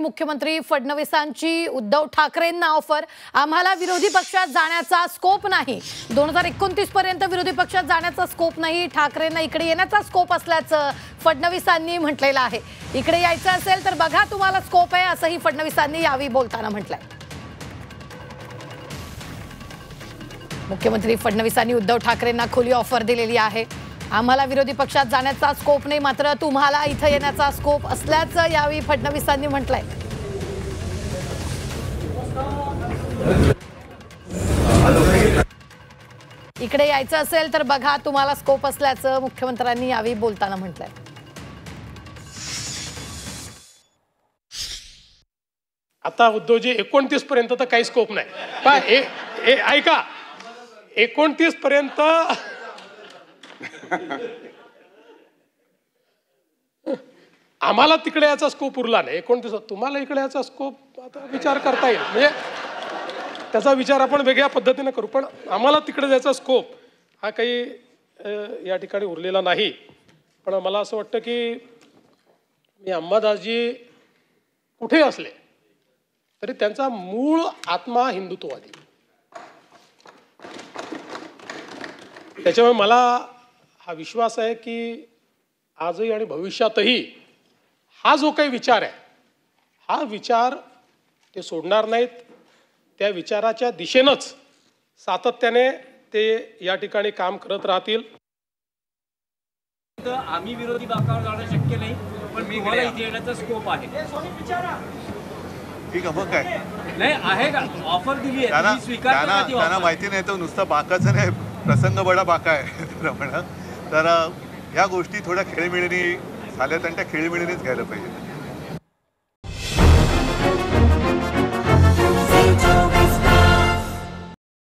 मुख्यमंत्री फडणवीसांची उद्धव ठाकरेंना ऑफर, आम्हाला विरोधी पक्षात जाण्याचा स्कोप नाही। 2029 पर्यंत विरोधी पक्षात जाण्याचा स्कोप नाही, ठाकरेंना इकडे येण्याचा स्कोप असल्याचं फडणवीसांनी म्हटलेलं आहे। इकडे यायचं असेल तर बघा तुम्हाला स्कोप आहे असंही फडणवीसांनी यावेळी बोलताना म्हटलंय। मुख्यमंत्री फडणवीसांनी उद्धव ठाकरेंना खुली ऑफर दिलेली आहे। आम्हाला विरोधी पक्षात जाण्याचा स्कोप नाही, मात्र तुम्हाला इथं येण्याचा स्कोप असल्याचं यावेळी फडणवीसांनी म्हटलंय। इकडे यायचं असेल तर बघा तुम्हाला स्कोप असल्याचं मुख्यमंत्र्यांनी यावेळी बोलताना म्हटलंय। आता उद्धवजी 29 पर्यंत तर काही स्कोप नाही, ऐका 29 पर्यंत आम्हाला तिकडे याचा स्कोप उरला नाही। 29 तुम्हाला इकडे याचा स्कोप आता विचार करता येईल, म्हणजे त्याचा विचार आपण वेगळ्या पद्धतीने करू, पण आम्हाला तिकडे जायचा स्कोप हा काही या ठिकाणी उरलेला नाही। पण मला असं वाटतं की मी अंबादासजी कुठे असले तरी त्यांचा मूळ आत्मा हिंदुत्ववादी, त्याच्यामुळे मला हा विश्वास आहे की आजही आणि भविष्यातही हा जो काही विचार आहे हा विचार ते सोडणार नाहीत। त्या विचाराच्या दिशेनंच सातत्याने ते या ठिकाणी काम करत राहतील। आम्ही विरोधी बाकावर जाणं शक्य नाही, पण तुम्हाला इथे येण्याचा स्कोप आहे। ठीक आहे, मग काय नाही आहे का ऑफर दिली आहे, स्वीकार त्यांना माहिती नाही, तो नुसतं बाकाचं नाही, प्रसंग बडा बाका आहे। तर ह्या गोष्टी थोड्या खेळीमेळीने झाल्यात आणि त्या खेळीमेळीनेच घ्यायला पाहिजे।